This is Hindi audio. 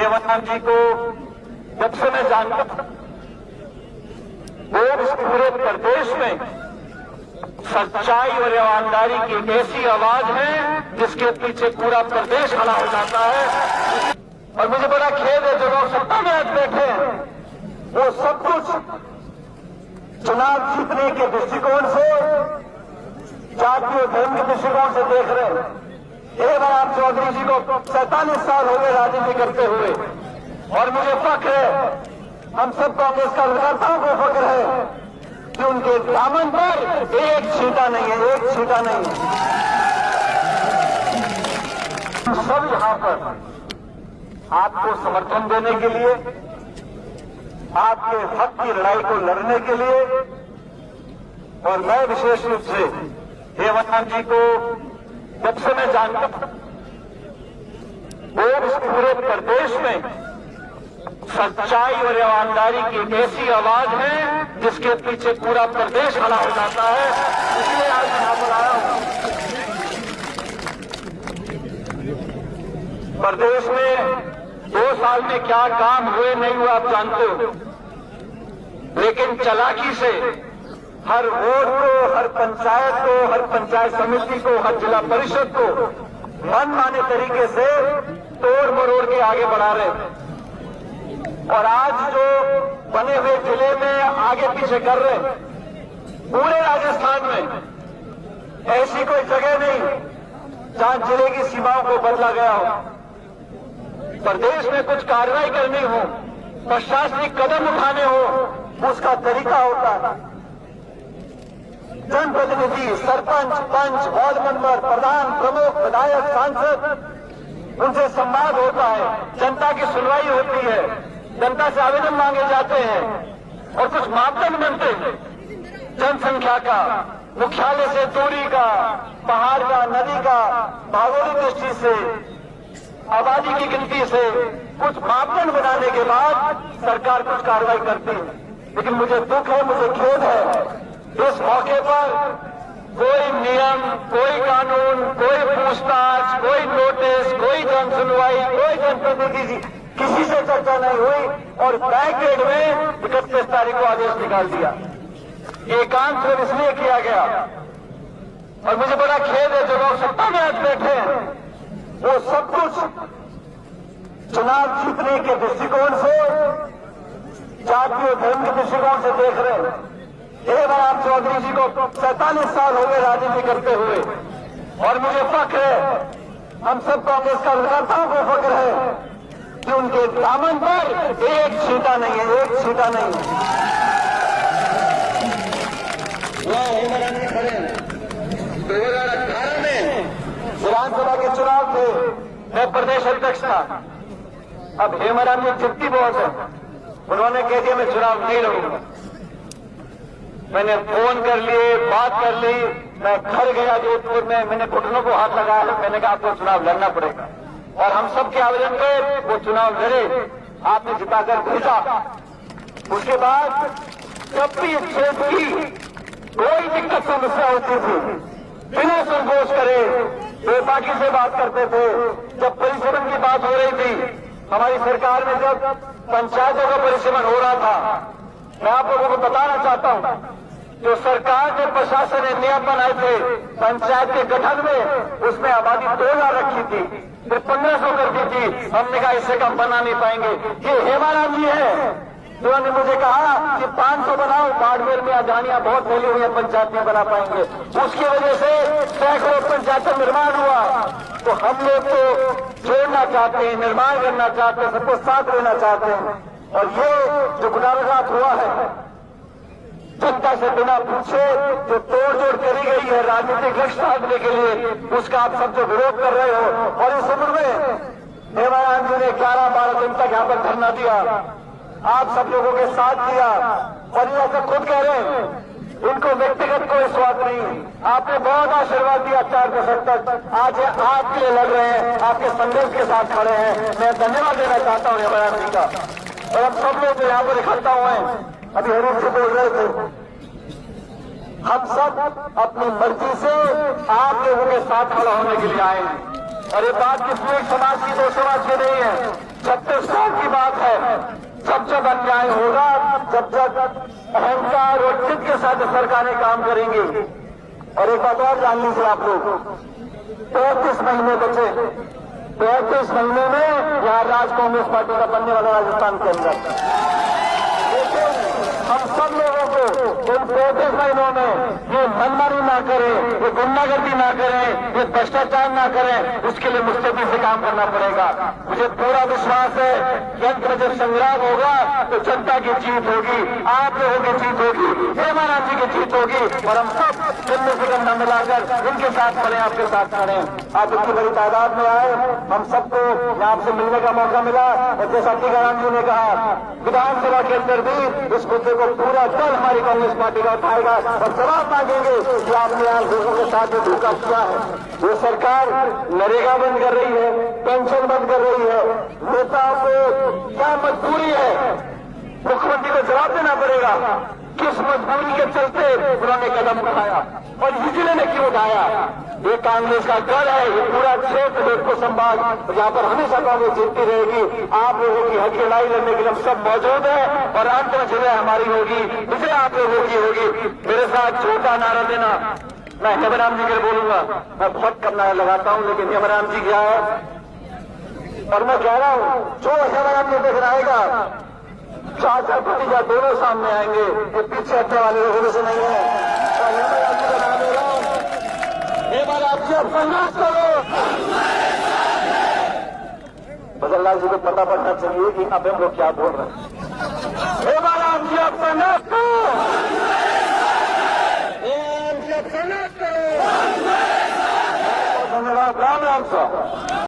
हेमंत जी को जब से मैं जानता था, वो इस पूरे प्रदेश में सच्चाई और ईमानदारी की एक ऐसी आवाज है जिसके पीछे पूरा प्रदेश खड़ा हो जाता है। और मुझे बड़ा खेद है जो लोग सत्ता में आज बैठे हैं, वो सब कुछ चुनाव जीतने के दृष्टिकोण से, जातीय धर्म के दृष्टिकोण से देख रहे हैं। हेमराम चौधरी जी को 47 साल हो गए राजनीति करते हुए, और मुझे फख्र है, हम सब कांग्रेस कार्यकर्ताओं को फख्र है कि उनके दामन पर एक छींटा नहीं है, एक छींटा नहीं है। हम सब यहां पर आपको समर्थन देने के लिए, आपके हक की लड़ाई को लड़ने के लिए, और मैं विशेष रूप से हेमंत जी को जब से मैं जानता था, वो इस पूरे प्रदेश में सच्चाई और ईमानदारी की एक ऐसी आवाज है जिसके पीछे पूरा प्रदेश खड़ा हो जाता है। इसलिए आज यहां पर आया हूं। प्रदेश में 2 साल में क्या काम हुए नहीं हुआ आप जानते हो, लेकिन चालाकी से हर वोट को, हर पंचायत को, हर पंचायत समिति को, हर जिला परिषद को मनमाने तरीके से तोड़ मरोड़ के आगे बढ़ा रहे। और आज जो बने हुए जिले में आगे पीछे कर रहे, पूरे राजस्थान में ऐसी कोई जगह नहीं जहां जिले की सीमाओं को बदला गया हो। प्रदेश में कुछ कार्रवाई करनी हो, प्रशासनिक कदम उठाने हो, उसका तरीका होता है। जनप्रतिनिधि, सरपंच, पंच, वार्ड मेंबर, प्रधान, प्रमुख, विधायक, सांसद, उनसे संवाद होता है, जनता की सुनवाई होती है, जनता से आवेदन मांगे जाते हैं और कुछ मापदंड बनते हैं। जनसंख्या का, मुख्यालय से दूरी का, पहाड़ का, नदी का, भौगोलिक दृष्टि से, आबादी की गिनती से कुछ मापदंड बनाने के बाद सरकार कुछ कार्रवाई करती है। लेकिन मुझे दुख है, मुझे खेद है, इस मौके पर कोई नियम, कोई कानून, कोई पूछताछ, कोई नोटिस, कोई जन सुनवाई, कोई जनप्रतिनिधि, किसी से चर्चा नहीं हुई और बैकडेट में 31 तारीख को आदेश निकाल दिया। एकांत सिर्फ इसलिए किया गया। और मुझे बड़ा खेद है जो लोग सत्ता में आज बैठे हैं, वो सब कुछ चुनाव जीतने के दृष्टिकोण से, जातीय धर्म के दृष्टिकोण से देख रहे हैं। हेमराम चौधरी जी को 47 साल हो गए राजनीति करते हुए, और मुझे फख्र है, हम सब कांग्रेस कार्यकर्ताओं को फख्र है कि उनके दामन पर एक छींटा नहीं है, एक छींटा नहीं है। वह हेमराम जी खड़े हैं। 2018 में विधानसभा के चुनाव थे, मैं प्रदेश अध्यक्ष था। अब हेमराम जी जिद्दी बहुत है, उन्होंने कह दिया मैं चुनाव नहीं लड़ूंगा। मैंने फोन कर लिए, बात कर ली, मैं घर गया जोधपुर में, मैंने घुटनों को हाथ लगाया, मैंने कहा आपको चुनाव लड़ना पड़ेगा। और हम सबके आवेदन पे वो चुनाव लड़े, आपने जिताकर भेजा। उसके बाद जब भी क्षेत्र की कोई दिक्कत समस्या होती थी, बिना संकोच करे बेबाकी से बात करते थे। जब परिश्रम की बात हो रही थी, हमारी सरकार में जब पंचायतों का परिश्रम हो रहा था, मैं आप लोगों को बताना चाहता हूं, जो सरकार ने, प्रशासन ने नियम बनाए थे पंचायत के गठन में, उसमें आबादी 2 लाख रखी थी, फिर 1500 कर दी थी। हमने कहा इससे कम बना नहीं पाएंगे। ये हेमराम जी है जिन्होंने मुझे कहा कि 500 बनाओ, बाड़मेर में अजानियां बहुत फैली हुई है, पंचायत में बना पाएंगे। उसकी वजह से सैकड़ों पंचायतों का निर्माण हुआ। तो हम लोग तो जोड़ना चाहते हैं, निर्माण करना चाहते हैं, सबको साथ लेना चाहते हैं। और ये जो गुनाहगार हुआ है, जनता से बिना पूछे जो तोड़जोड़ करी गई है राजनीतिक लक्ष्य साधने के लिए, उसका आप सब जो विरोध कर रहे हो। और इस उम्र में हेमराम जी ने 11-12 दिन तक यहाँ पर धरना दिया, आप सब लोगों के साथ दिया। और ये सब खुद कह रहे हैं, इनको व्यक्तिगत कोई स्वार्थ नहीं, आपने बहुत आशीर्वाद दिया 4 दशक तक, आज ये आपके लिए लड़ रहे हैं, आपके संदेश के साथ खड़े हैं। मैं धन्यवाद देना चाहता हूँ हेमराम जी का। और हम सब लोग जो यहाँ पर इकट्ठा हुए हैं, अभी हरीश जी बोल रहे थे, हम सब अपनी मर्जी से आप लोगों के साथ खड़ा होने के लिए आए हैं। और ये बात किसी एक समाज की, 2 समाज की नहीं है। 36 जब अन्याय होगा, जब अहंकार और जिद के साथ सरकारें काम करेंगी। और एक बात और जान लीजिए आप लोग, 35 महीने बचे, 35 महीने में यहां राज कांग्रेस पार्टी का बनने वाला राजस्थान के अंदर। हम सब लोगों को इन 35 महीनों में ये मनमानी ना करें, ये गुंडागर्दी ना करें, ये भ्रष्टाचार ना करें, उसके लिए मुस्तैदी से काम करना पड़ेगा। मुझे पूरा विश्वास है कि अंत में जब संग्राम होगा तो जनता की जीत होगी, आप लोगों की जीत होगी, हेमाराम जी की जीत होगी और हम सब गन्ने से गन्ना मिलाकर उनके साथ खड़े, आपके साथ खड़े। आप इतनी बड़ी तादाद में आए, हम सबको आपसे मिलने का मौका मिला और जैसा टीकाराम जी ने कहा, विधानसभा के अंदर भी इस मुद्दे को पूरा दल हमारी कांग्रेस पार्टी का उठाएगा और जवाब मांगेंगे कि आपने यहाँ लोगों के साथ जो धोखा किया है। ये सरकार नरेगा बंद कर रही है, पेंशन बंद कर रही है, नेताओं को क्या मजबूरी है, मुख्यमंत्री को जवाब देना पड़ेगा किस मजबूरी के चलते उन्होंने कदम उठाया और इसलिए ने क्यों उठाया। ये कांग्रेस का गढ़ है, ये पूरा क्षेत्र को संभाल, यहाँ पर हमेशा कांग्रेस जीतती रहेगी। आप लोगों की हक की लड़ाई लड़ने के लिए हम सब मौजूद हैं और अंत में विजय हमारी होगी, विजय आप लोगों की होगी। मेरे साथ छोटा नारा देना, मैं हेमराम जी के लिए बोलूंगा, मैं बहुत कम नारा लगाता हूं लेकिन हेमराम जी क्या है और मैं कह रहा हूं, जो हेमराम जी देख आएगा, चाचा भतीजा दोनों सामने आएंगे, ये पीछे हटने वाले लोगों से नहीं है। और हेमराम जी का नाम ले रहा हूं, हेमराम जी अब संघर्ष करो। बदललाल जी को पता पड़ना चाहिए कि अब हम लोग क्या बोल रहे हैं। हेमराम जी अब संघर्ष करो, धन्यवाद। राम राम साहब।